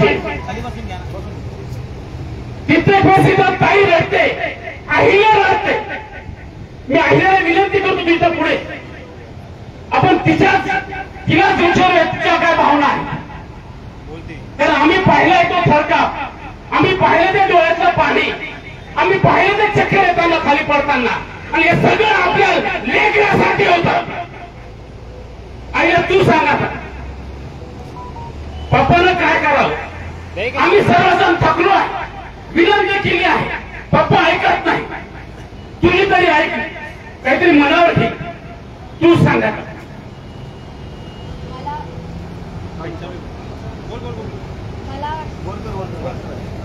पाहिजे। तिथे प्रसिद्ध ताई रडते, अहिल्या रडते, मी अहिल्याला विनंती करतो तिच्या पुढे आपण तिला विचारूया तिच्या काय भावना आहे। कारण आम्ही पाहिलाय तो थरकाप, आम्ही पाहिलं ते डोळ्यातलं पाणी, आम्ही पाहिलं ते चक्कर येताना खाली पडताना, आणि हे सगळं आपल्या लेकरासाठी होतं। आईला तू सांगा पप्पानं काय करावं? आम्ही सर्वजण थकलो आहे, विनंती केली आहे, पप्पा ऐकत नाही, तुम्ही तरी ऐक, काहीतरी मनावर घे, तू सांगा।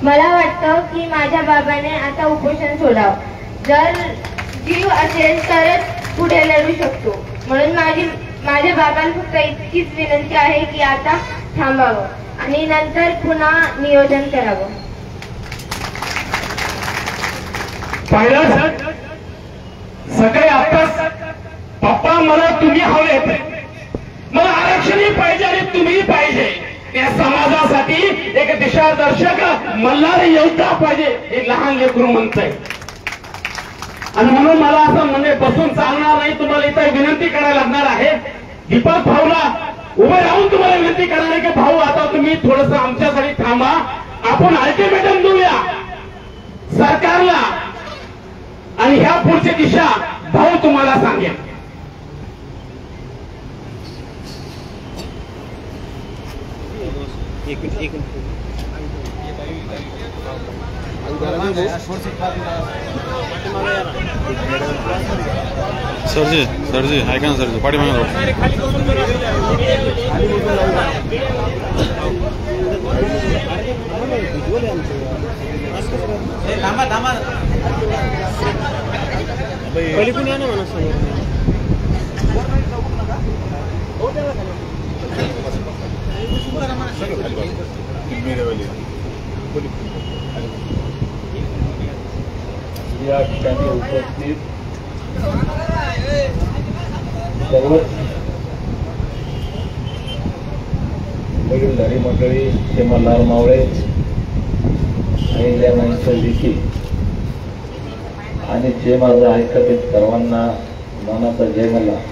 मला वाटतं की माझ्या बाबाने आता उपोषण सोडावं। जर जीव असेल तरच पुढे लढू शकतो, म्हणून माझ्या बाबांना फक्त इतकीच विनंती आहे की आता थांबावं आणि नंतर पुन्हा नियोजन करावं। पाहिलं सगळे आताच पप्पा मला तुम्ही हवे, मला आरक्षणही पाहिजे आणि तुम्ही पाहिजे, या समाजासाठी एक दिशादर्शक मल्हार योद्धा पाहिजे, हे लहान लेकरू म्हणतंय। आणि म्हणून मला असं म्हणजे बसून चालणार नाही, तुम्हाला इथं विनंती करायला लागणार आहे। दीपक भाऊला उभे राहून तुम्हाला विनंती करणार आहे की भाऊ आता तुम्ही थोडस आमच्यासाठी थांबा, आपण अल्टिमेटम देऊया सरकारला, आणि ह्या पुढची दिशा भाऊ तुम्हाला सांगेल। सरजी ऐका ना सरजी पाठीमागे पलीकडून या ना म्हणा समोर। या ठिकाणी उपस्थित सर्वच वडीलधारी मंडळी, श्री मल्हार मावळे, अहिल्या नाईंचं देखील, आणि जे माझं ऐकत सर्वांना मानाचा जय मल्हार।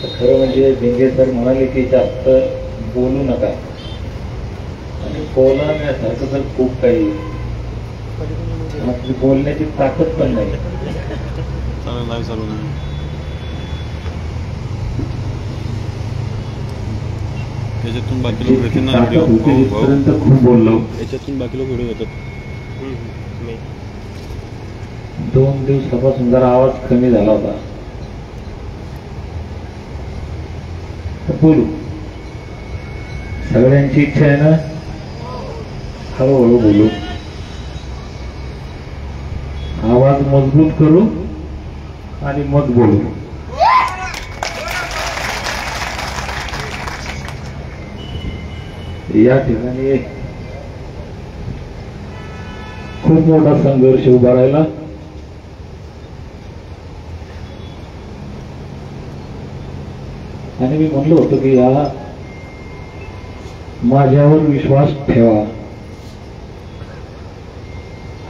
खरं म्हणजे भिंगे सर म्हणाले की जास्त बोलू नका, आणि बोलण्यासारखं तर खूप काही, बोलण्याची ताकद पण नाही। याच्यातून बाकी लोक येतील ना व्हिडिओ, खूप बोललो, याच्यातून बाकी लोक व्हिडिओ येतात। 2 दिवसापासून जरा आवाज कमी झाला होता, बोलू। सगळ्यांची इच्छा आहे ना हळूहळू बोलू, आवाज मजबूत करू आणि मग बोलू। या ठिकाणी खूप मोठा संघर्ष उभा राहिला, आणि मी म्हणलो होतो की या माझ्यावर विश्वास ठेवा,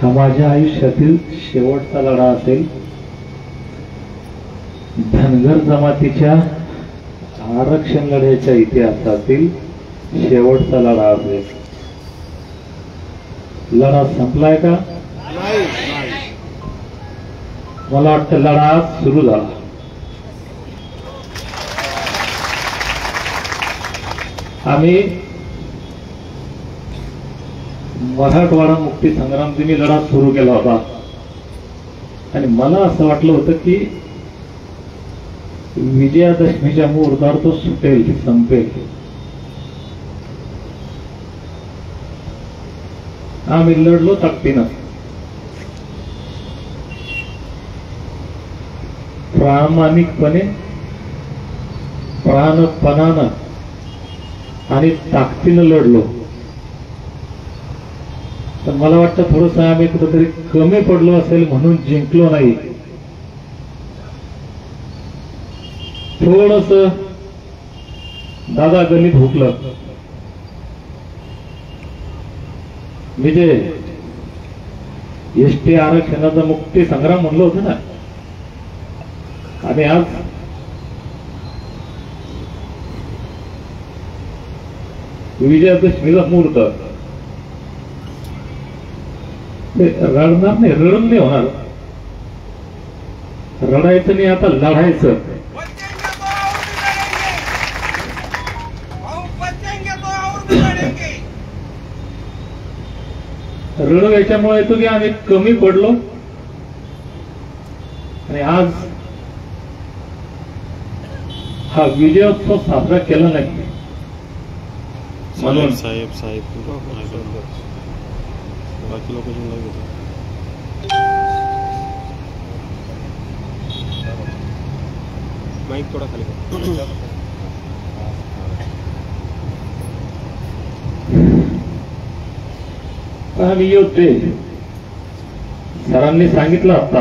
हा माझ्या आयुष्यातील शेवटचा लढा असेल। धनगर जमातीच्या आरक्षण लढ्याच्या इतिहासातील शेवटचा लढा असेल। लढा संपलाय का? मला वाटतं लढा सुरू झाला। आम्ही मराठवाडा मुक्ती संग्राम दिनी लढा सुरू केला होता, आणि मला असं वाटलं होतं की विजयादशमीच्या मुहूर्तावर तो सुटेल, संपेल। आम्ही लढलो ताकदीनं, प्रामाणिकपणे, प्राणपणानं आणि ताकदीनं लढलो। तर मला वाटतं थोडंसं आम्ही कुठेतरी कमी पडलो असेल म्हणून जिंकलो नाही, थोडंसं दादा गणित हुकलं. मी जे एसटी आरक्षणाचा मुक्ती संग्राम म्हणलं होतं ना, आणि आज विजयादशमीला मुहूर्त. रडणार नाही, रडून नाही होणार. रडायचं नाही, आता लढायचं. रड याच्यामुळे येतो की आम्ही कमी पडलो, आणि आज हा विजयोत्सव साजरा केला नाही म्हणून साहेब बाकी लोक माईक थोडा खाली आम्ही योद्धे. सरांनी सांगितलं आता,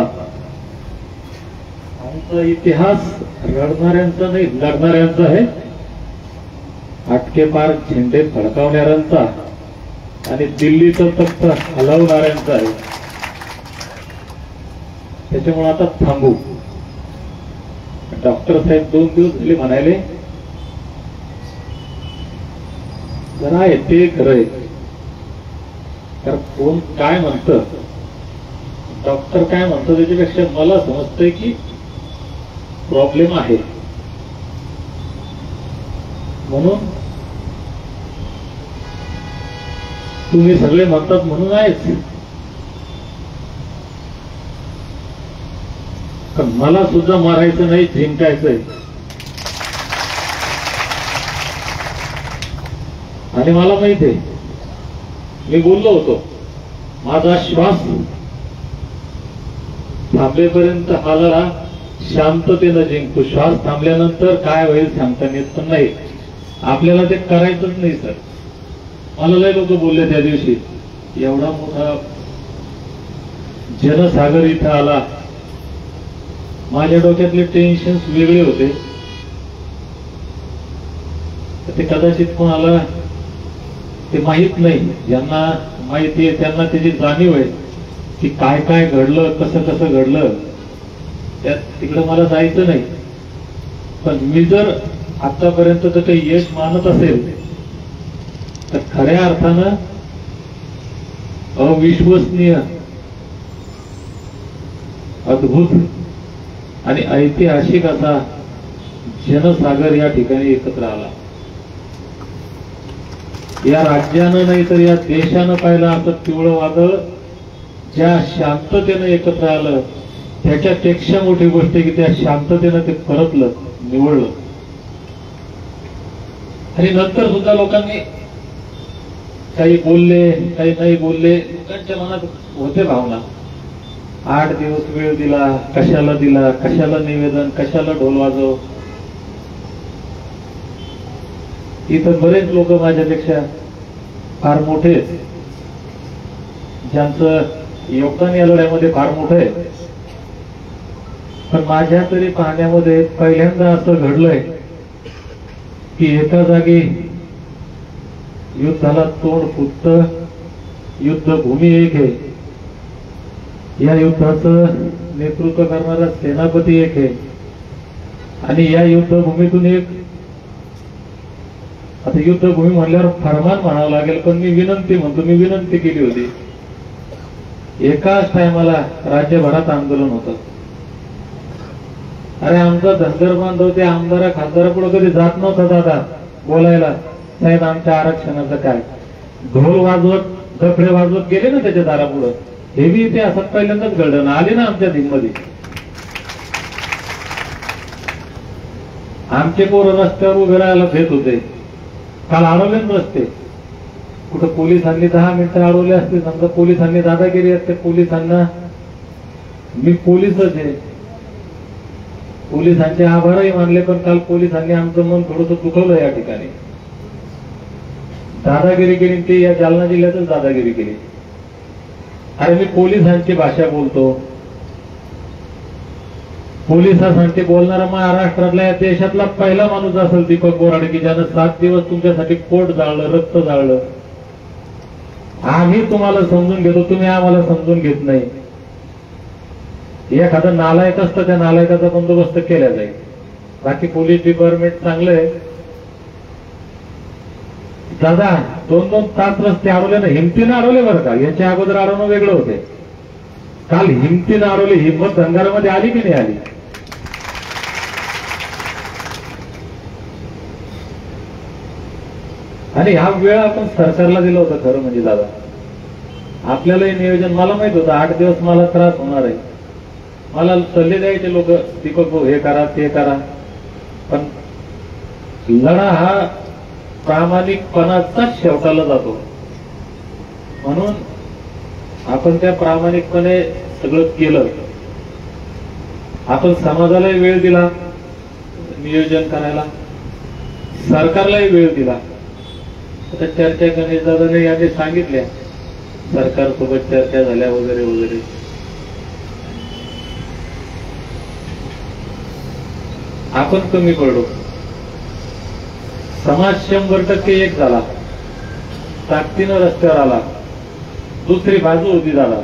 आमचा इतिहास रडणाऱ्यांचा नाही लढणाऱ्यांचा आहे, आटके पार झेंडे फडकावणाऱ्यांचा आणि दिल्लीचं तख्त हलवणाऱ्यांचा आहे. त्याच्यामुळे आता थांबू. डॉक्टर साहेब 2 दिवस झाले म्हणाले, जरा आहे ते खरंय. तर कोण काय म्हणतं, डॉक्टर काय म्हणतो त्याच्यापेक्षा मला समजतंय की प्रॉब्लेम आहे. म्हणून तुम्ही सगळे म्हणतात म्हणून आहेच, पण मला सुद्धा मारायचं नाही, जिंकायचंय. आणि मला माहिती आहे, मी बोललो होतो, माझा श्वास थांबेपर्यंत हा लढा शांततेनं जिंकू. श्वास थांबल्यानंतर काय होईल सांगता येत पण नाही. आपल्याला ते करायचंच नाही सर. मला लय लोक बोलले त्या दिवशी, एवढा मोठा जनसागर इथं आला. माझ्या डोक्यातले टेन्शन्स वेगळे होते. ते कदाचित कोणाला ते माहित नाही. ज्यांना माहिती आहे त्यांना त्याची जाणीव आहे की काय काय घडलं, कसं कसं घडलं. त्यात तिकडं मला जायचं नाही. पण मी जर आतापर्यंत काही यश मानत असेल तर खऱ्या अर्थानं अविश्वसनीय, अद्भुत आणि ऐतिहासिक असा जनसागर या ठिकाणी एकत्र आला. या राज्यानं नाही तर या देशानं पाहिलं असं पिवळं वादळ ज्या शांततेनं एकत्र आलं, त्याच्यापेक्षा मोठी गोष्ट की त्या शांततेनं ते परतलं, निवळलं. आणि नंतर सुद्धा लोकांनी काही बोलले, काही नाही बोलले. लोकांच्या मनात होते भावना. 8 दिवस वेळ दिला, कशाला दिला, कशाला निवेदन, कशाला ढोल वाजव. इथं बरेच लोक माझ्यापेक्षा फार मोठे, ज्यांचं योगदान या लढ्यामध्ये फार मोठं आहे. पण माझ्या तरी पाहण्यामध्ये पहिल्यांदा असं घडलंय की एका जागी युद्धाला तोंड फुटतं, युद्धभूमी एक आहे, या युद्धाचं नेतृत्व करणारा सेनापती एक आहे, आणि या युद्धभूमीतून एक, आता युद्धभूमी म्हणल्यावर फरमान म्हणावं लागेल, पण मी विनंती म्हणतो, मी विनंती केली होती. एकाच टायमाला राज्यभरात आंदोलन होतं. अरे आमचा धनगर बांधव त्या आमदारा खासदारापुढे कधी जात नव्हता दादा बोलायला, साहेब आमच्या आरक्षणाचं काय. ढोल वाजवत, डफळे वाजवत गेले ना त्याच्या दारापुढं. हे बी इथे असं पहिल्यांदाच घडलं ना, आले ना आमच्या दिनमध्ये. आमचे पोरं रस्त्यावर उभे राहायला भेट होते. काल अडवले रस्ते, कुठं पोलिसांनी 10 मिनिटं अडवले असते. समजा पोलिसांनी दादागिरी असते. पोलिसांना, मी पोलीसच आहे, पोलिसांचे आभारही मानले, पण काल पोलिसांनी आमचं मन थोडंसं दुखवलं. या ठिकाणी दादागिरी केली, ते या जालना जिल्ह्यातच दादागिरी केली. अरे मी पोलिसांची भाषा बोलतो, पोलिसांसाठी बोलणारा महाराष्ट्रातला या देशातला पहिला माणूस असेल दीपक बोराडे, की ज्यानं 7 दिवस तुमच्यासाठी पोट जाळलं, रक्त जाळलं. आम्ही तुम्हाला समजून घेतो, तुम्ही आम्हाला समजून घेत नाही. एखादा नालायक असतं, त्या नालायकाचा बंदोबस्त केला जाईल. बाकी पोलीस डिपार्टमेंट चांगलं आहे. दादा 2-2 तास रस्ते अडवले ना, हिमतीनं अडवले बरं का. याच्या अगोदर अडवणं वेगळं होते. काल हिमतीनं अडवली. हिंमत धनगरामध्ये आली की नाही आली? आणि हा वेळ आपण सरकारला दिला होता. खरं म्हणजे दादा आपल्यालाही नियोजन, मला माहित होतं 8 दिवस मला त्रास होणार आहे. मला सल्ले द्यायचे लोक, दीपक भाऊ हे करा ते करा. पण लढा हा प्रामाणिकपणाचाच शेवटाला जातो. म्हणून आपण त्या प्रामाणिकपणे सगळं केलं. आपण समाजालाही वेळ दिला नियोजन करायला, सरकारलाही वेळ दिला. आता चर्चा गणेश दादाने यांनी सांगितल्या, सरकारसोबत चर्चा झाल्या वगैरे वगैरे. आपण कमी पडलो. समाज 100% एक झाला, ताकदीनं रस्त्यावर आला. दुसरी बाजू उभी झाला.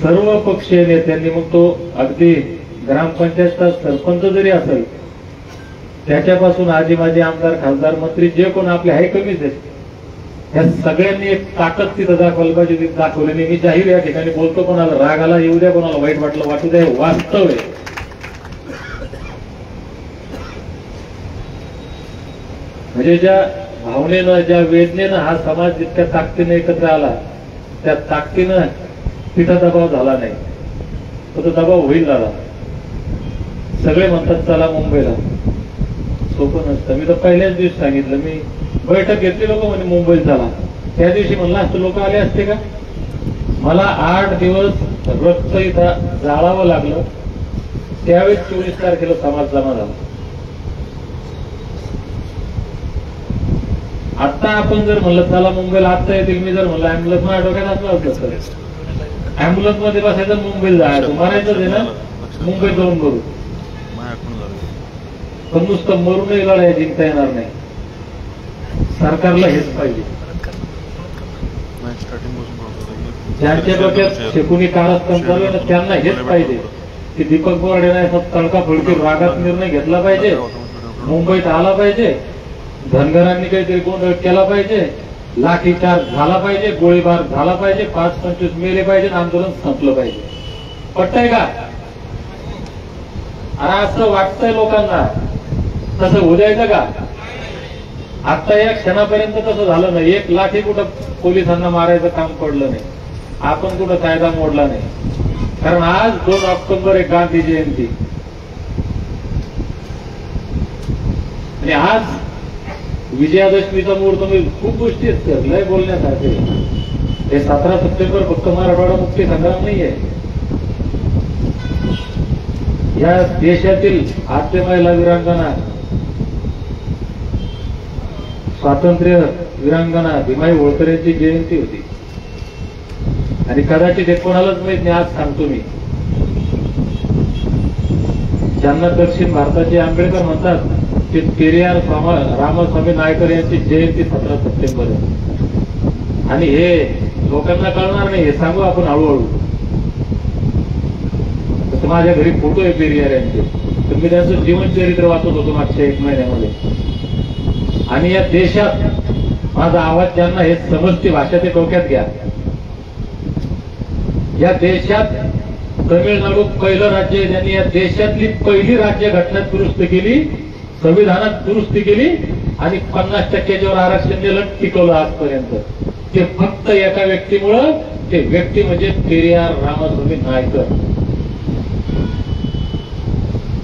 सर्व पक्षीय नेत्यांनी, मग तो अगदी ग्रामपंचायतचा सरपंच जरी असेल, त्याच्यापासून आजी माझे आमदार खासदार मंत्री जे कोण आपले आहे कमीच आहेत, या सगळ्यांनी एक ताकद तिथं दाखवली पाहिजे. दाखवली नाही. मी जाहीर या ठिकाणी बोलतो, कोणाला राग आला येऊ द्या, कोणाला वाईट वाटलं वाटू द्या, हे वास्तव आहे. म्हणजे ज्या भावनेनं, ज्या वेदनेनं हा समाज जितक्या ताकदीने एकत्र आला, त्या ताकदीनं तिथं दबाव झाला नाही. तो दबाव होईल झाला. सगळे म्हणतात चला मुंबईला. सोपं नसतं. मी तर पहिल्याच दिवशी सांगितलं, मी बैठक घेतली, लोक म्हणे मुंबईत झाला. त्या दिवशी म्हणलं असतं लोक आले असते का? मला 8 दिवस रक्त इथं जाळावं लागलं. त्यावेळेस 24 तारखेला समाज जमा झाला. आता आपण जर म्हणलं चला मुंबईला आत्ता येतील, मी जर म्हणलं अँब्युलन्स माझ्या डोक्यात असलं होतं सर, अँब्युलन्स मध्ये बसायचं, मुंबईला जायचं, मारायचं आहे ना, मुंबईत जाऊन करू. पण नुसतं मरूनही लढाई जिंकता येणार नाही. सरकारला हेच पाहिजे. ज्यांच्या डोक्यात शेकुनी कारस्थान चालू आहे ना, त्यांना हेच पाहिजे की दीपक बोराडेने तडका फडकी रागात निर्णय घेतला पाहिजे, मुंबईत आला पाहिजे, धनगरांनी काहीतरी गोंधळ केला पाहिजे, लाठीचार्ज झाला पाहिजे, गोळीबार झाला पाहिजे, 5-25 मेले पाहिजे, आंदोलन संपलं पाहिजे. पटतंय का? अरे असं वाटतंय लोकांना. तसं होऊ द्यायचं का? आता या क्षणापर्यंत तसं झालं नाही. एक लाठी कुठं पोलिसांना मारायचं काम पडलं नाही. आपण कुठं कायदा मोडला नाही. कारण आज 2 ऑक्टोबर आहे, गांधी जयंती. आणि आज विजयादशमीचा मुहूर्त. मी खूप गोष्टी आहेत लय बोलण्यासारखे. हे 17 सप्टेंबर फक्त मराठवाडा मुक्ती संग्राम नाहीये. या देशातील आद्यमहिला वीरांगना, स्वातंत्र्य वीरांगना भीमाई होळकर यांची जयंती होती. आणि कदाचित हे कोणालाच माहित नाही. आज सांगतो मी, ज्यांना दक्षिण भारताचे आंबेडकर म्हणतात, ते पेरियार रामस्वामी नायकर यांची जयंती 17 सप्टेंबर आहे. आणि हे लोकांना कळणार नाही. हे सांगू आपण हळूहळू. तर माझ्या घरी फोटो आहे पेरियार यांचे. तर मी त्यांचं जीवनचरित्र वाचत होतो मागच्या 1 महिन्यामध्ये. आणि या देशात माझा आवाज ज्यांना हे समजते भाषा ते डोक्यात घ्या. या देशात तमिळनाडू पहिलं राज्य आहे. त्यांनी या देशातली पहिली राज्य घटना दुरुस्त केली, संविधानात दुरुस्ती केली आणि 50% वर आरक्षण दिलं, टिकवलं आजपर्यंत. ते फक्त एका व्यक्तीमुळं. ते व्यक्ती म्हणजे पेरियार रामस्वामी नायकर.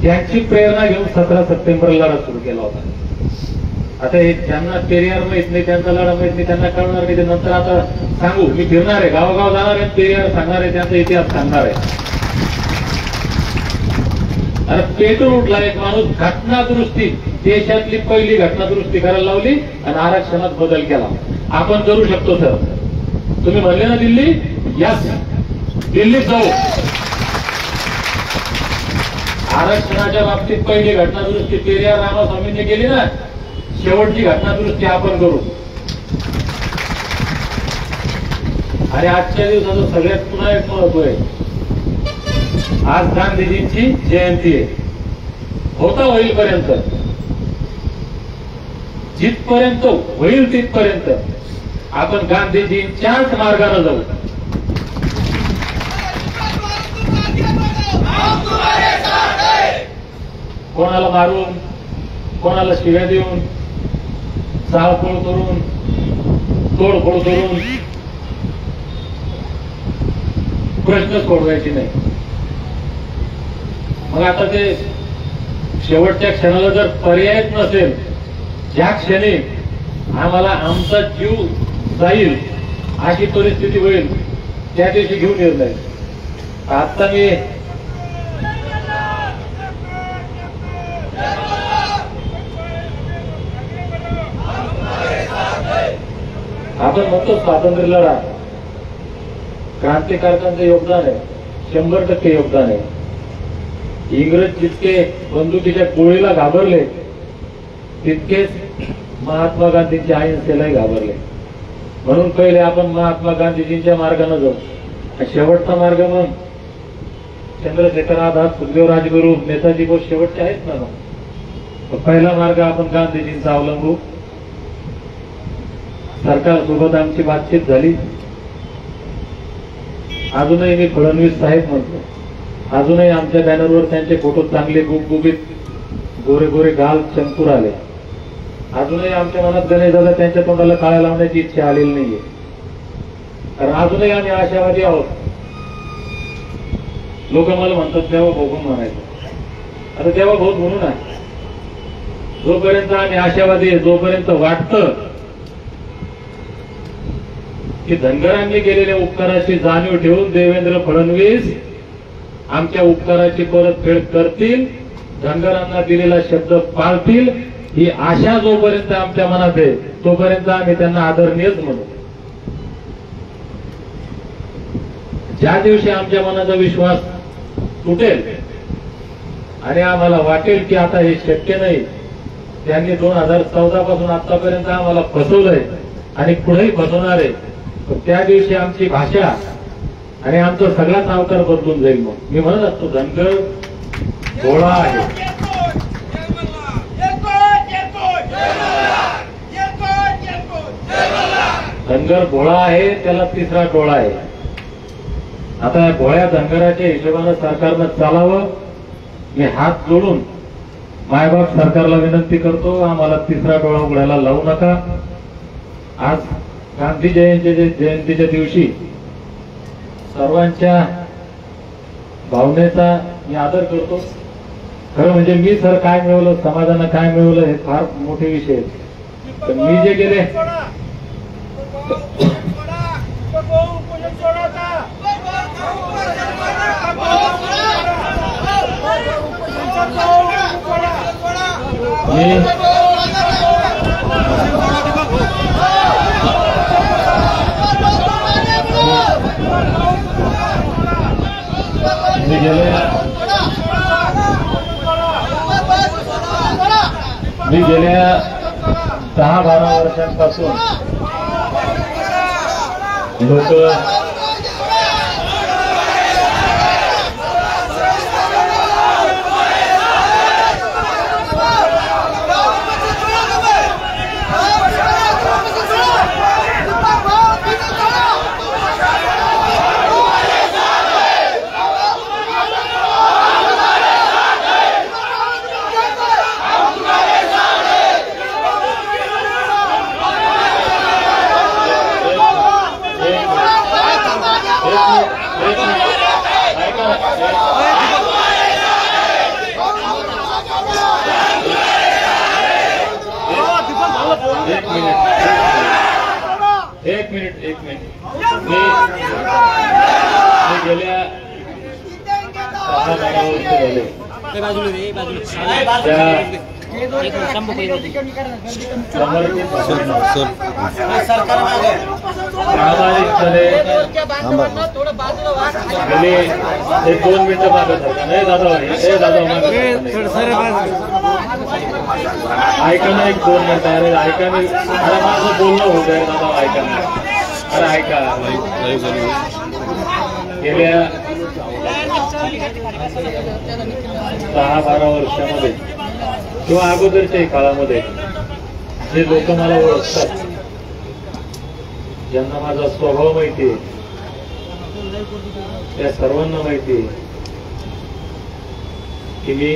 त्यांची प्रेरणा घेऊन 17 सप्टेंबरला लढा सुरू केला होता. आता हे ज्यांना पेरियार माहित नाही, त्यांचा लढा माहित नाही, त्यांना कळणार नाही. ते नंतर आता सांगू. मी फिरणार आहे, गावोगाव जाणार आहे, पेरियार सांगणार आहे, त्यांचा इतिहास सांगणार आहे. अरे पेटून उठला एक माणूस. घटना दुरुस्ती, देशातली पहिली घटना दुरुस्ती करायला लावली आणि आरक्षणात बदल केला. आपण करू शकतो सर. तुम्ही म्हणले ना दिल्ली, यस दिल्लीत जाऊ. आरक्षणाच्या बाबतीत पहिली घटना दुरुस्ती पेरियार रामास्वामींनी केली ना, शेवटची घटना दुरुस्ती आपण करू. आणि आजच्या दिवसाचं सगळ्यात पुन्हा एक महत्व आहे. आज गांधीजींची जयंती आहे. होता होईलपर्यंत, जिथपर्यंत होईल तिथपर्यंत आपण गांधीजींच्याच मार्गाने जाऊ. कोणाला मारून, कोणाला शिव्या देऊन, जाळपोळ करून, तोडफोड करून प्रश्न सोडवायचे नाही. मग आता ते शेवटच्या क्षणाला जर पर्यायच नसेल, ज्या क्षणी आम्हाला आमचा जीव जाईल अशी परिस्थिती होईल, त्या दिवशी घेऊन येत नाही. आता मी आपण म्हणतो स्वातंत्र्य लढा, क्रांतिकारकांचं योगदान आहे, 100% योगदान आहे. इंग्रज जितके बंदुकीच्या गोळीला घाबरले, तितकेच महात्मा गांधींच्या अहिंसेलाही घाबरले. म्हणून पहिले आपण महात्मा गांधीजींच्या मार्गाने जाऊ. शेवटचा मार्ग मग चंद्रशेखर आझाद, सुखदेव राजगुरू, नेताजी बोस शेवटचे आहेत ना. पहिला मार्ग आपण गांधीजींचा अवलंबू. सरकारसोबत आमची बातचीत झाली. अजूनही मी फडणवीस साहेब म्हणतो. अजूनही आमच्या बॅनरवर त्यांचे फोटो चांगले गुबगुबीत, गोरे गोरे गाल चंपूर आले. अजूनही आमच्या मनात गणेशदादा त्यांच्या तोंडाला काळ्या लावण्याची इच्छा आलेली नाहीये. कारण अजूनही आम्ही आशावादी आहोत. लोक मला म्हणतात देवा भाऊ म्हणायचं. आता देवा भाऊ म्हणू ना. जोपर्यंत आम्ही आशावादी आहे, जोपर्यंत वाटतं की धनगरांनी केलेल्या उपकाराची जाणीव ठेवून देवेंद्र फडणवीस आमच्या उपकाराची परतफेड करतील, धनगरांना दिलेला शब्द पाळतील, ही आशा जोपर्यंत आमच्या मनात आहे तोपर्यंत आम्ही त्यांना आदरणीयच म्हणू. ज्या दिवशी आमच्या मनाचा विश्वास तुटेल आणि आम्हाला वाटेल की आता हे शक्य नाही, त्यांनी 2014 पासून आतापर्यंत आम्हाला फसवलंय आणि पुढेही फसवणार आहे, त्या दिवशी आमची भाषा आणि आमचा सगळाच अवतार बदलून जाईल. मग मी म्हणत असतो धनगर भोळा आहे. धनगर भोळा आहे, त्याला तिसरा डोळा आहे. आता या भोळ्या धनगराच्या हिशोबानं सरकारनं चालावं. मी हात जोडून मायबाप सरकारला विनंती करतो, आम्हाला तिसरा डोळा उघडायला लावू नका. आज गांधी जयंतीच्या दिवशी सर्वांच्या भावनेचा मी आदर करतो. खरं म्हणजे मी सर काय मिळवलं, समाजानं काय मिळवलं हे फार मोठे विषय आहेत. पण मी जे गेले मी गेल्या 10-12 वर्षांपासून लोक एक मिनिट मी गेल्या 6 महिन्यावर झाले प्रामाणिकपणे गेले 2 मिनिटं मागत होता. नाही दादा, हे दादा मागत ऐका ना, 1-2 मिनिटं. अरे ऐका ना, अरे माझं बोलणं होत आहे दादा, ऐका ना. अरे ऐका, गेल्या 10-12 वर्षामध्ये किंवा अगोदरच्याही काळामध्ये जे लोक मला ओळखतात, ज्यांना माझा स्वभाव माहिती आहे, त्या सर्वांना माहिती आहे की मी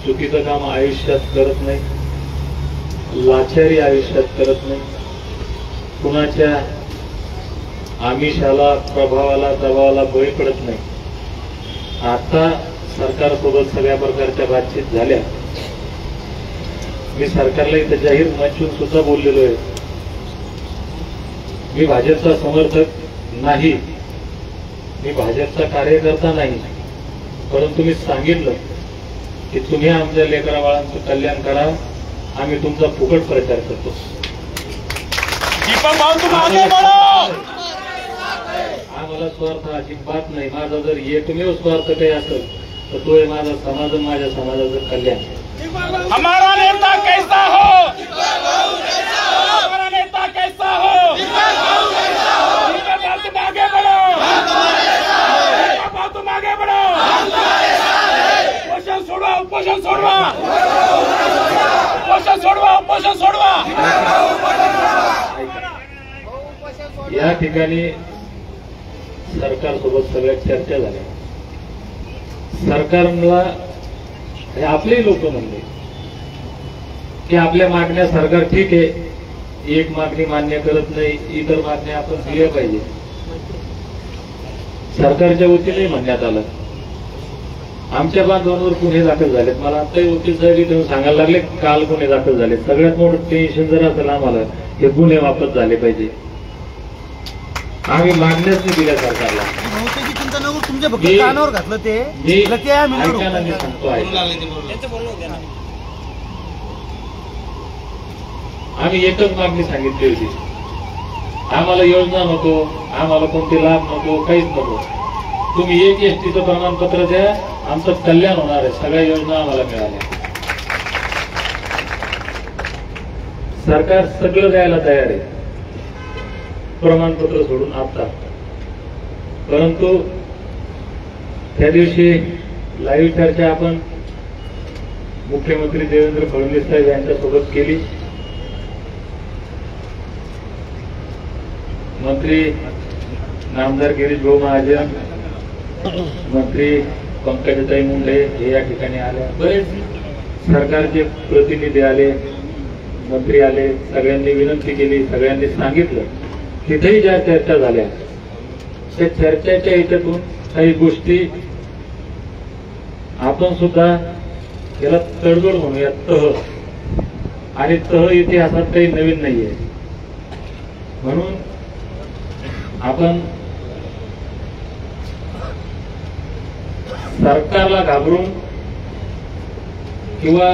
चुकीचं काम आयुष्यात करत नाही, लाचारी आयुष्यात करत नाही, कुणाच्या आमिषाला, प्रभावाला, दबावाला बळी पडत नाही. आता सरकारसोबत सगळ्या प्रकारच्या बातचीत झाल्या. मी सरकारला इथं जाहीर मंचून सुद्धा बोललेलो आहे, मी भाजपचा समर्थक नाही, मी भाजपचा कार्यकर्ता नाही, परंतु मी सांगितलं की तुम्ही आमच्या लेकरा बाळांचं कल्याण करा, आम्ही तुमचा फुकट प्रचार करतो. आम्हाला स्वार्थ अजिबात नाही. माझा जर एकमेव स्वार्थ काही असेल तर तो आहे माझा समाज, माझ्या समाजाचं कल्याण. हमारा नेता कैसा हो, हमारा नेता कैसा हो, तुम आगे बढ़ो, तुम आगे बढ़ो, उपोषण सोडवा, उपोषण सोडवा, उपोषण सोडवा, उपोषण सोडवा. या ठिकाणी सरकारसोबत सगळ्या चर्चा झाल्या. सरकारला आपले लोक म्हणले की आपल्या मागण्या सरकार ठीक आहे, एक मागणी मान्य करत नाही, इतर मागण्या आपण दिल्या पाहिजे. सरकारच्या वतीने म्हणण्यात आलं. आमच्या बांधवांवर गुन्हे दाखल झालेत. मला आताही वकील साहेब इथून सांगायला लागले काल गुन्हे दाखल झाले. सगळ्यात मोठं टेन्शन जर असेल आम्हाला, हे गुन्हे वापस झाले पाहिजे. आम्ही मागण्याच नाही दिल्या सरकारला. तुमच्या फक्त कानावर घातलं ते सांगतो आम्ही एकच मागणी सांगितली होती, आम्हाला योजना नको, आम्हाला कोणते लाभ नको, काहीच नको. तुम्ही एक एसटीचं प्रमाणपत्र द्या, आमचं कल्याण होणार आहे. सगळ्या योजना आम्हाला मिळाल्या. सरकार सगळं द्यायला तयार आहे, प्रमाणपत्र सोडून आता. परंतु त्या दिवशी लाईव्ह चर्चा आपण मुख्यमंत्री देवेंद्र फडणवीस साहेब यांच्यासोबत केली. मंत्री नामदार गिरीश भाऊ महाजन, मंत्री पंकजाताई मुंडे हे या ठिकाणी आले. बरेच सरकारचे प्रतिनिधी आले, मंत्री आले. सगळ्यांनी विनंती केली, सगळ्यांनी सांगितलं. तिथेही ज्या चर्चा झाल्या त्या चर्चेच्या ह्याच्यातून काही गोष्टी आपण सुद्धा याला तडजोड म्हणूया. तह आणि तह इतिहासात काही नवीन नाहीये. म्हणून आपण सरकारला घाबरून किंवा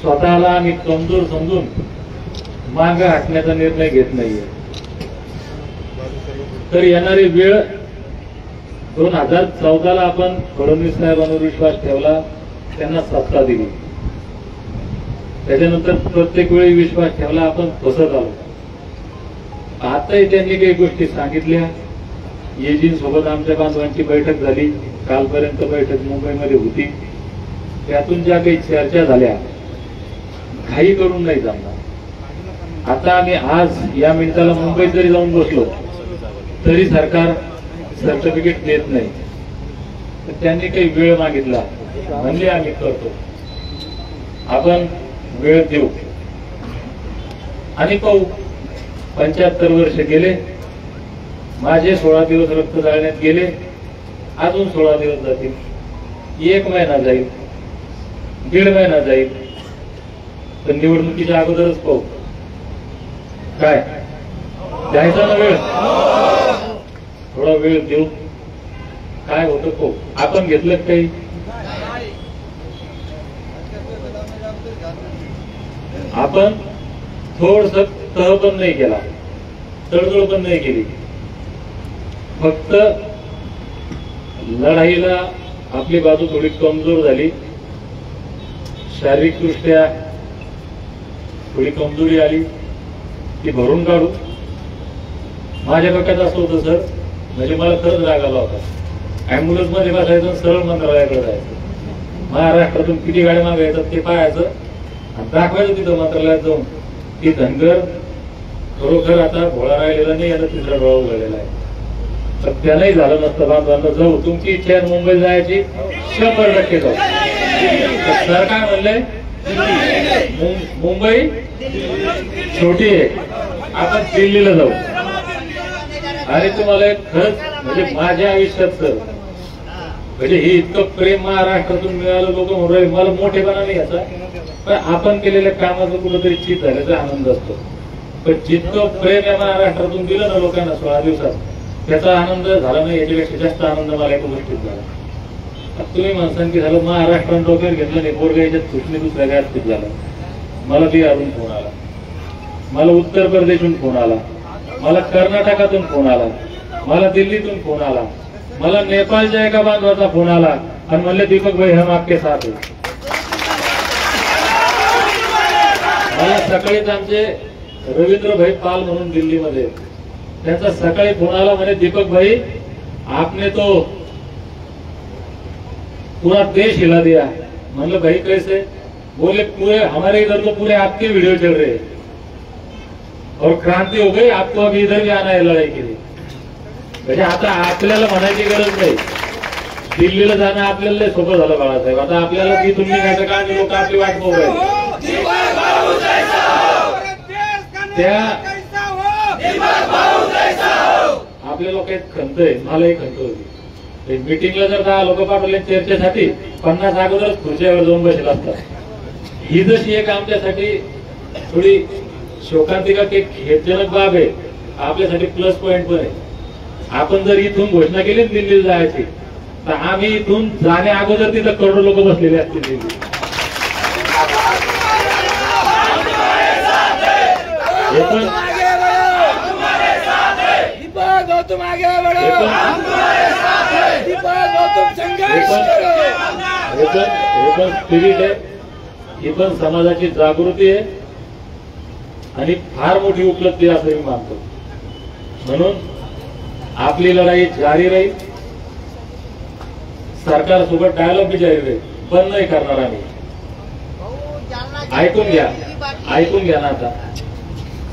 स्वतःला आम्ही कमजोर समजून मागे हटण्याचा निर्णय घेत नाहीये. तर येणारी वेळ 2014ला आपण फडणवीस साहेबांवर विश्वास ठेवला, त्यांना सत्ता दिली. त्याच्यानंतर प्रत्येक वेळी विश्वास ठेवला, आपण फसत आलो. आताही त्यांनी काही गोष्टी सांगितल्या. एजींसोबत आमच्या बांधवांची बैठक झाली, कालपर्यंत बैठक मुंबईमध्ये होती. त्यातून ज्या काही चर्चा झाल्या, घाई करून नाही जमणार. आता आम्ही आज या मिनिटाला मुंबईत जरी जाऊन बसलो तरी सरकार सर्टिफिकेट देत नाही. तर त्यांनी काही वेळ मागितला, म्हणले आम्ही करतो. आपण वेळ देऊ आणि पाहू. 75 वर्ष गेले, माझे 16 दिवस रक्त जाळण्यात गेले, अजून 16 दिवस जातील. 1 महिना जाईल, 1.5 महिना जाईल. तर निवडणुकीच्या अगोदरच पाहू. काय द्यायचा ना वेळ, थोडा वेळ देऊ. काय होतं पाहू. आपण घेतलं काही आपण थोडस तह पण नाही केला, तडजोड पण नाही केली. फक्त लढाईला आपली बाजू थोडी कमजोर झाली, शारीरिकदृष्ट्या थोडी कमजोरी आली, ती भरून काढू. माझ्या डोक्यात असं होतं सर, म्हणजे मला खरंच राग आला होता. अँब्युलन्स मध्ये बसायचं, सरळ मंत्रालयाकडे जायचं, महाराष्ट्रातून किती गाड्या मागे येतात ते पाहायचं आणि दाखवायचं तिथं मंत्रालयात जाऊन की धनगर खरोखर आता भोळा राहिलेला नाही, याला तिसरा डोळा उघडलेला आहे. तर त्यालाही झालं नसतं. बांधवांना जाऊ, तुमची इच्छा आहे मुंबई जायची, 100% जाऊ. सरकार म्हणलंय मुंबई छोटी आहे, आपण दिल्लीला जाऊ. आणि तुम्हाला एक खरंच म्हणजे माझ्या आयुष्यात सर, म्हणजे हे इतकं प्रेम महाराष्ट्रातून मिळालं, लोक म्हणून राहिले, मला मोठेपणा नाही याचा, पण आपण केलेल्या कामाचं कुठंतरी चित झाल्याचा आनंद असतो. पण जितकं प्रेम या महाराष्ट्रातून दिलं ना लोकांना 16 दिवसात, त्याचा आनंद झाला नाही, याच्यापेक्षा जास्त आनंद मला एका गोष्टीत झाला. तुम्ही म्हणसान की झालं महाराष्ट्रानं डोक्यावर घेतलं नाही, पोरगा याच्यात सुटणी दुसऱ्या काय स्थित झालं. मला बिहारहून फोन आला, मला उत्तर प्रदेशहून फोन आला, मला कर्नाटकातून फोन आला, मला दिल्लीतून फोन आला, मला नेपाळच्या एका बांधवाचा फोन आला आणि म्हणले दीपक भाई हम आपके साथ है. मला सकाळीच आमचे रवींद्र भाई पाल म्हणून दिल्लीमध्ये, त्यांचा सकाळी फोन आला, म्हणे दीपक भाई आपने तो पूरा देश हिला दिया. मतलब भाई कैसे? बोले पूरे हमारे इधर तो पूरे आपके वीडियो चल रहे हैं और क्रांति हो गई, आपको अभी इधर भी आना है लढाई के लिए. म्हणजे आता आपल्याला म्हणायची गरज नाही, दिल्लीला जाणं आपल्याला सोपं झालं बाळासाहेब. आता आपल्याला तिथून निघायचं का, लोक आपली वाट बघू राहिले. त्या आपल्या लोकांत खंत आहे, मलाही खंत होती. मीटिंगला जर 10 लोक पाठवले चर्चेसाठी, 50 अगोदरच खुर्च्यावर जाऊन बसले असतात. ही जशी एक आमच्यासाठी थोडी शोकांतिका की खेदजनक बाब आहे, आपल्यासाठी प्लस पॉइंट पण आहे. आपण जर इथून घोषणा केली दिल्लीला जायची, तर आम्ही इथून जाण्या अगोदर तिथं करोडो लोक बसलेले असतील दिल्ली. हे पण स्पिरिट आहे, ही पण समाजाची जागृती आहे आणि फार मोठी उपलब्धी असं मी मानतो. म्हणून आपली लढाई जारी राहील, सरकारसोबत डायलॉग बी जारी राहील, बंद नाही करणार आम्ही. ऐकून घ्या ना. आता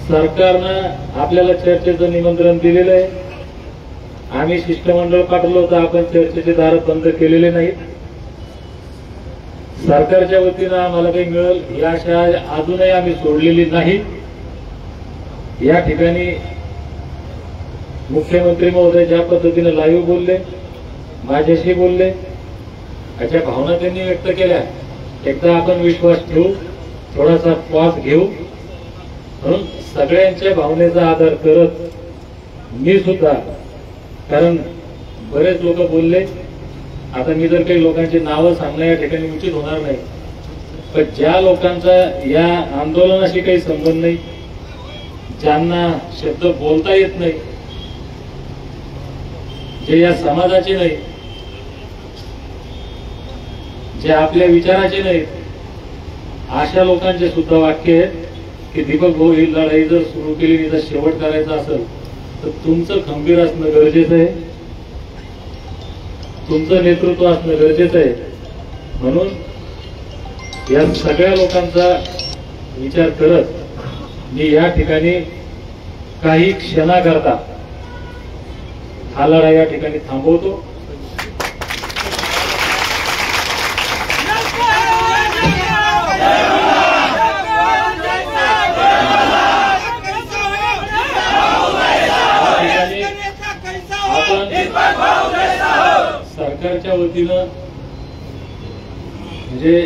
सरकारनं आपल्याला चर्चेचं निमंत्रण दिलेलं आहे, आम्ही शिष्टमंडळ पाठवलं होतं, आपण चर्चेचे दार बंद केलेले नाहीत. सरकारच्या वतीनं आम्हाला काही मिळेल ही आशा अजूनही आम्ही सोडलेली नाही. या ठिकाणी मुख्यमंत्री महोदय ज्या पद्धतीने लाईव्ह बोलले, माझ्याशी बोलले, अशा भावना त्यांनी व्यक्त केल्या. एकदा आपण विश्वास ठेवू, थोडासा श्वास घेऊ. म्हणून सगळ्यांच्या भावनेचा आदर करत मी सुद्धा, कारण बरेच लोक बोलले, आता मी जर काही लोकांची नावं सांगणं या ठिकाणी उचित होणार नाही, पण ज्या लोकांचा या आंदोलनाशी काही संबंध नाही, ज्यांना शब्द बोलता येत नाही, जे या समाजाचे नाही, जे आपल्या विचाराचे नाहीत, अशा लोकांचे सुद्धा वाक्य आहे की दीपक भाऊ ही लढाई जर सुरू केली, तिचा शेवट करायचा असेल तर तुमचं खंबीर असणं गरजेचं आहे, तुमचं नेतृत्व असणं गरजेचं आहे. म्हणून या सगळ्या लोकांचा विचार करत मी या ठिकाणी काही क्षणाकरता हा लढा या ठिकाणी थांबवतो. सरकारच्या वतीनं म्हणजे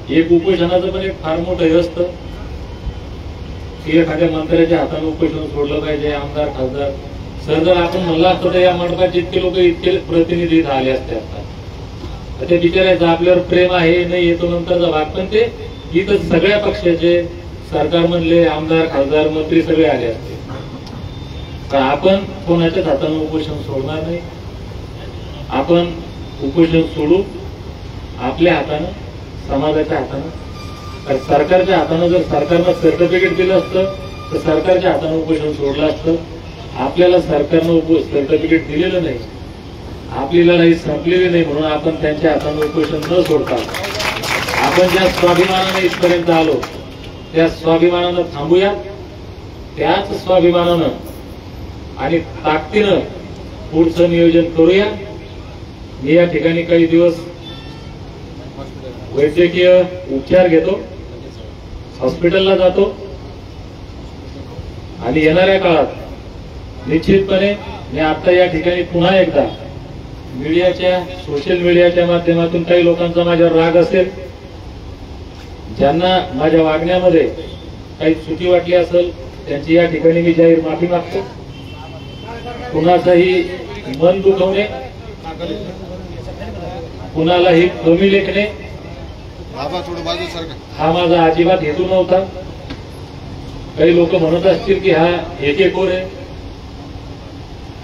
एक उपोषणाचं पण एक फार मोठं हे असतं की एखाद्या मंत्र्याच्या हाताने उपोषण सोडलं पाहिजे. आमदार खासदार सर जर आपण म्हणलं असतं तर या मंडपात जितके लोक इतके प्रतिनिधी आले असते. आता ते विचारायचं आपल्यावर प्रेम आहे नाही येतो नंतरचा भाग, पण ते इथं सगळ्या पक्षाचे सरकारमधले आमदार खासदार मंत्री सगळे आले असते, तर आपण कोणाच्याच हातानं उपोषण सोडणार नाही. आपण उपोषण सोडू आपल्या हातानं, समाजाच्या हातानं. तर सरकारच्या हातानं जर सरकारनं सर्टिफिकेट दिलं असतं तर सरकारच्या हातानं उपोषण सोडलं असतं. आपल्याला सरकारनं सर्टिफिकेट दिलेलं नाही, आपली लढाई संपलेली नाही, म्हणून आपण त्यांच्या हातानं उपोषण न सोडता आपण ज्या स्वाभिमानाने इथपर्यंत आलो त्या स्वाभिमानानं थांबूया. त्याच स्वाभिमानानं आणि ताकदीनं पुढचं नियोजन करूया. मी या ठिकाणी काही दिवस वैद्यकीय उपचार घेतो, हॉस्पिटलला जातो आणि येणाऱ्या काळात निश्चितपणे मी आता या ठिकाणी पुन्हा एकदा मीडियाच्या, सोशल मीडियाच्या माध्यमातून काही लोकांचा माझ्यावर राग असेल, ज्यांना माझ्या वागण्यामध्ये काही चुकी वाटली असेल त्यांची या ठिकाणी मी जाहीर माफी मागतो. कुणाचाही मन दुखवणे, कुणालाही कमी लेखणे हा माझा अजिबात हेतू नव्हता. काही लोक म्हणत असतील की हा एकेकोर आहे,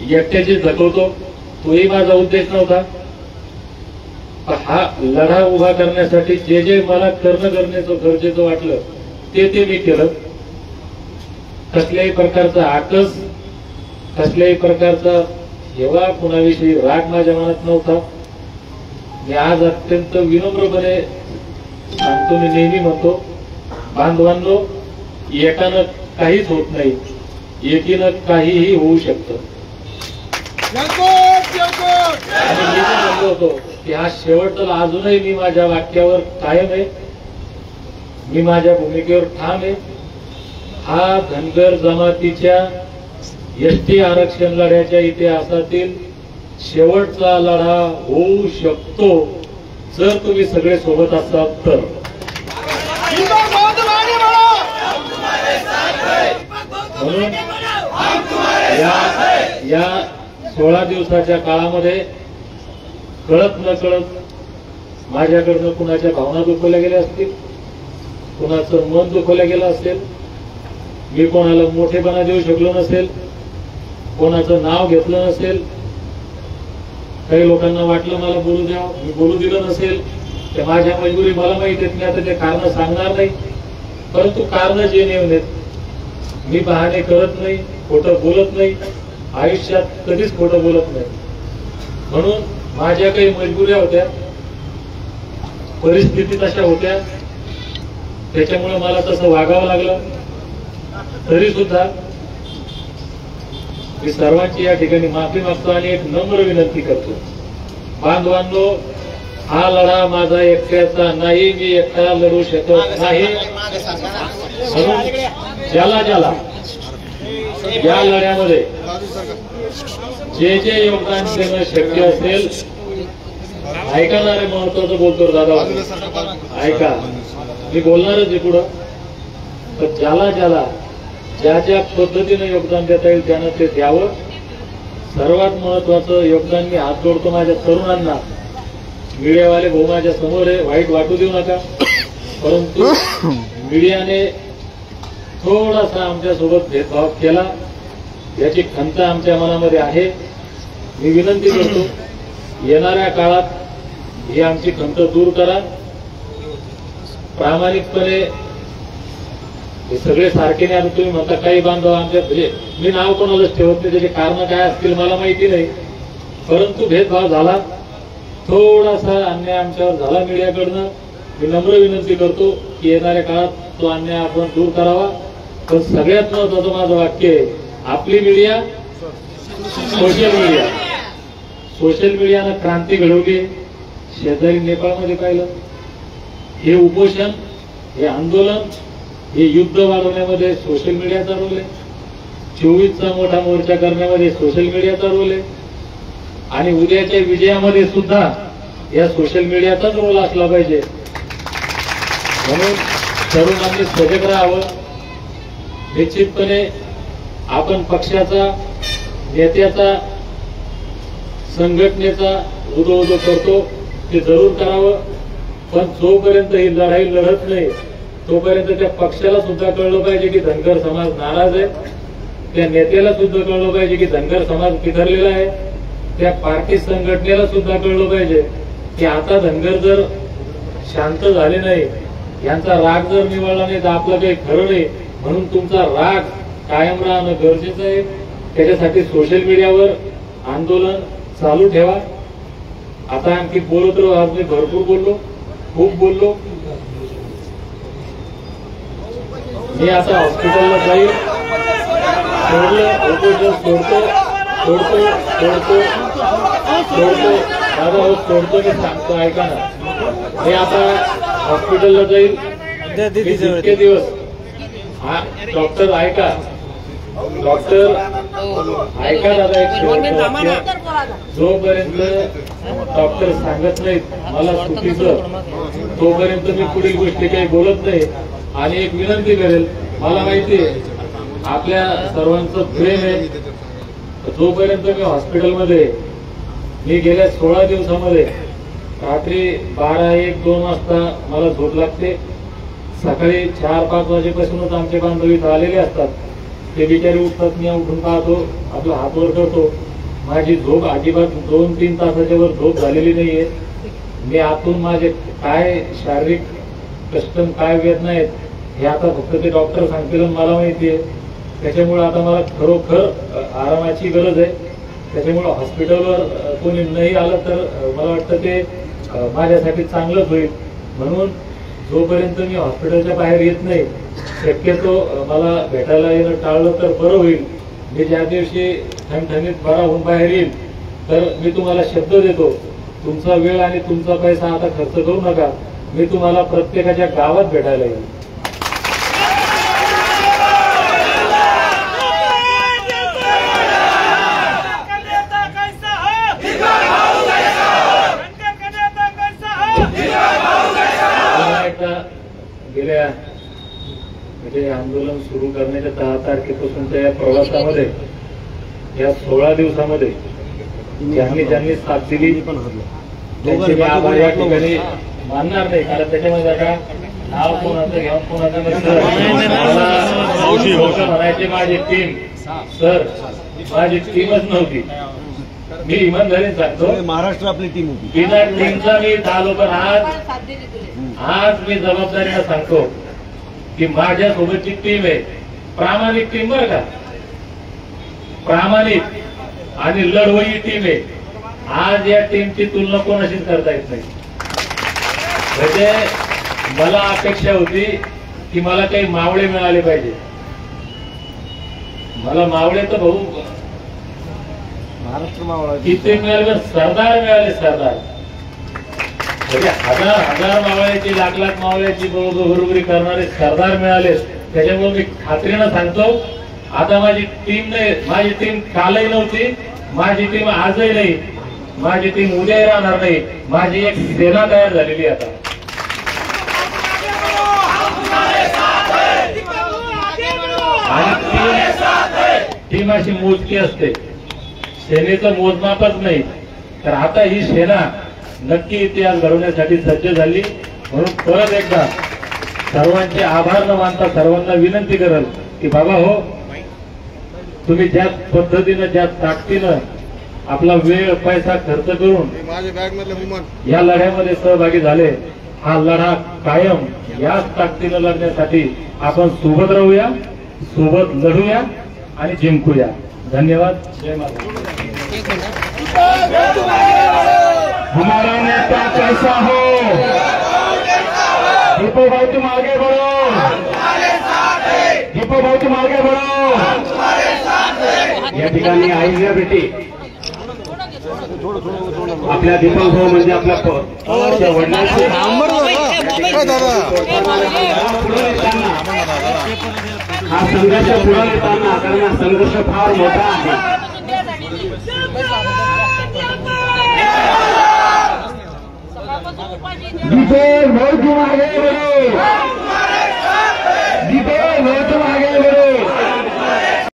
एकट्याची जगवतो, तोही माझा उद्देश नव्हता. हा लढा उभा करण्यासाठी जे जे मला करणं गरजेचं वाटलं ते मी केलं. कसल्याही प्रकारचा आकस, कसल्याही प्रकारचा जेव्हा कुणाविषयी राग माझ्या मनात नव्हता. मी आज अत्यंत विनम्रपणे सांगतो, मी नेहमी म्हणतो, बांधवांनो, एकानं काहीच होत नाही, एकीनं काहीही होऊ शकतं. आणि मी म्हणलो होतो की हा शेवटचा, अजूनही मी माझ्या वाक्यावर कायम आहे, मी माझ्या भूमिकेवर ठाम आहे. हा धनगर जमातीच्या एसटी आरक्षण लढ्याच्या इतिहासातील शेवटचा लढा होऊ शकतो जर तुम्ही सगळे सोबत असाल तर. म्हणून या 16 दिवसाच्या काळामध्ये कळत न कळत माझ्याकडनं कुणाच्या भावना दुखवल्या गेल्या असतील, कुणाचं मन दुखवलं गेलं असेल, मी कोणाला मोठेपणा देऊ शकलो नसेल, कोणाचं नाव घेतलं नसेल, काही लोकांना वाटलं मला बोलू द्या, मी बोलू दिलं नसेल, ते माझ्या मजबुरी मला माहिती आहेत. मी आता ते कारण सांगणार नाही, परंतु कारण जे नेमलेत, मी बहाणे करत नाही, खोटं बोलत नाही, आयुष्यात कधीच खोटं बोलत नाही. म्हणून माझ्या काही मजबुऱ्या होत्या, परिस्थिती तशा होत्या, त्याच्यामुळे मला तसं वागावं लागलं. तरी सुद्धा मी सर्वांची या ठिकाणी माफी मागतो आणि एक नम्र विनंती करतो, बांधवांनो, हा लढा माझा एकट्याचा नाही, मी एकटा लढू शकत नाही. म्हणून ज्याला ज्याला या लढ्यामध्ये जे जे योगदान देणं शक्य असेल, ऐकणारे महत्वाचं बोलतो दादा, ऐका, मी बोलणारच आहे पुढं, तर ज्याला ज्याला ज्या ज्या पद्धतीनं योगदान देता येईल त्यानं ते द्यावं. सर्वात महत्वाचं योगदान मी हात जोडतो माझ्या तरुणांना. मीडियावाले भाऊ माझ्या समोर आहे, वाईट वाटू देऊ नका, परंतु मीडियाने थोडासा आमच्यासोबत भेदभाव केला, याची खंत आमच्या मनामध्ये आहे. मी विनंती करतो, येणाऱ्या काळात ही आमची खंत दूर करा. प्रामाणिकपणे हे सगळे सारखे नाही. आता तुम्ही म्हणता काही बांधव आमच्या, म्हणजे मी नाव कोणालाच ठेवत नाही, त्याचे कारण काय असतील मला माहिती नाही, परंतु भेदभाव झाला, थोडासा अन्याय आमच्यावर झाला मीडियाकडनं. मी नम्र विनंती करतो की येणाऱ्या काळात तो अन्याय आपण दूर करावा. पण सगळ्यात महत्वाचं माझं वाक्य आहे, आपली मीडिया, सोशल मीडिया. सोशल मीडियानं क्रांती घडवली. शेजारी नेपाळमध्ये पाहिलं, हे उपोषण, हे आंदोलन, हे युद्ध वाढवण्यामध्ये सोशल मीडियाचा रोल आहे. 24चा मोठा मोर्चा करण्यामध्ये सोशल मीडियाचा रोल आहे. आणि उद्याच्या विजयामध्ये सुद्धा या सोशल मीडियाचाच रोल असला पाहिजे. म्हणून तरुणांनी सजग राहावं. निश्चितपणे आपण पक्षाचा, नेत्याचा, संघटनेचा उदो करतो ते जरूर करावं. पण जोपर्यंत ही लढाई लढत नाही तोपर्यंत त्या पक्षाला सुद्धा कळलं पाहिजे की धनगर समाज नाराज आहे, त्या नेत्याला सुद्धा कळलं पाहिजे की धनगर समाज बिथरलेला आहे, त्या पार्टी संघटनेला सुद्धा कळलं पाहिजे की आता धनगर जर शांत झाले नाही, यांचा राग जर निवळला नाही तर आपलं काही खरं नाही. म्हणून तुमचा राग कायम राहणं गरजेचं आहे. त्याच्यासाठी सोशल मीडियावर आंदोलन चालू ठेवा. आता आणखी बोलत राहू. आज मी भरपूर बोललो, खूप बोललो. मी आता हॉस्पिटलला जाईल, सोडतो मी सांगतो, ऐका ना. मी आता हॉस्पिटलला जाईल इतके दिवस. डॉक्टर ऐका, डॉक्टर ऐका दादा, एक जोपर्यंत डॉक्टर सांगत नाहीत मला चुकीचं, तोपर्यंत मी पुढील गोष्टी काही बोलत नाही. आणि एक विनंती करेल, मला माहिती आहे आपल्या सर्वांचं प्रेम आहे. जोपर्यंत मी हॉस्पिटलमध्ये, मी गेल्या 16 दिवसामध्ये रात्री 12, 1, 2 वाजता मला झोप लागते. सकाळी 4, 5 वाजेपासूनच आमचे बांधव इथं आलेले असतात. ते बिचारी उठतात, मी उठून पाहतो, आपला हात वर करतो. माझी झोप अजिबात 2-3 तासाच्या वर झोप झालेली नाहीये. मी आतून माझे काय शारीरिक कष्ट, काय वेदना आहेत हे आता फक्त ते डॉक्टर सांगतील, मला माहिती आहे. त्याच्यामुळे आता मला खरोखर आरामाची गरज आहे. त्याच्यामुळे हॉस्पिटलवर कोणी नाही आलं तर मला वाटतं ते माझ्यासाठी चांगलंच होईल. म्हणून जोपर्यंत मी हॉस्पिटलच्या बाहेर येत नाही, शक्यतो मला भेटायला येणं टाळलं तर बरं होईल. मी ज्या दिवशी ठणठणीत बरा होऊन बाहेर येईल तर मी तुम्हाला शब्द देतो, तुमचा वेळ आणि तुमचा पैसा आता खर्च करू नका. मी तुम्हाला प्रत्येकाच्या गावात भेटायला येईल. गेल्या म्हणजे आंदोलन सुरू करण्याच्या 10 तारखेपासूनच्या या प्रवासामध्ये, या 16 दिवसामध्ये ज्यांनी साथ दिली त्यांचे मी आभार या ठिकाणी मानणार नाही. कारण त्याच्यामध्ये आता नाव कोणाचं घेऊन कोणाचं म्हणायचे माझी टीम, सर माझी टीमच नव्हती. मी इमानदारीने सांगतो, महाराष्ट्र आपली टीम होती. बिना टीमचा मी झालो. पण आज मी जबाबदारीने सांगतो की माझ्या सोबतची टीम आहे, प्रामाणिक टीम बरं का, प्रामाणिक आणि लढवई टीम आहे. आज या टीमची तुलना कोणाशीच करता येत नाही. म्हणजे मला अपेक्षा होती की मला काही मावळे मिळाले पाहिजे. मला मावळे तर भाऊ महाराष्ट्र मावळा किती मिळाले, सरदार मिळाले, सरदार. म्हणजे हजार मावळ्याची, लाख मावळ्याची बरोबरी करणारे सरदार मिळाले. त्याच्यामुळे मी खात्रीनं सांगतो, आता माझी टीम नाही, माझी टीम कालही नव्हती, माझी टीम आजही नाही, माझी टीम उद्याही राहणार नाही. माझी एक सेना तयार झालेली आता. आणि टीम अशी मोजकी असते, सेनेचं मोजमापच नाही. तर आता ही सेना नक्की इतिहास घडवण्यासाठी सज्ज झाली. म्हणून परत एकदा सर्वांचे आभार न मानता सर्वांना विनंती करेल की बाबा हो, तुम्ही ज्या पद्धतीनं, ज्या ताकदीनं आपला वेळ पैसा खर्च करून या लढ्यामध्ये सहभागी झाले, हा लढा कायम याच ताकदीनं लढण्यासाठी आपण सोबत राहूया, सोबत लढूया आणि जिंकूया. धन्यवाद. जय माता. हमारा नेता कैसा हो, दीपक भाई तुम आगे बढ़ो, दीपक भाई तुम आगे बढ़ो. या ठिकाणी आईल्या बेटी आपल्या दीपक भाऊ म्हणजे आपल्या वडिलांचे हा संघर्ष पुढे येताना, कारण हा संघर्ष फार मोठा आहे. विजय भाऊ तुम आगे बढ़ो.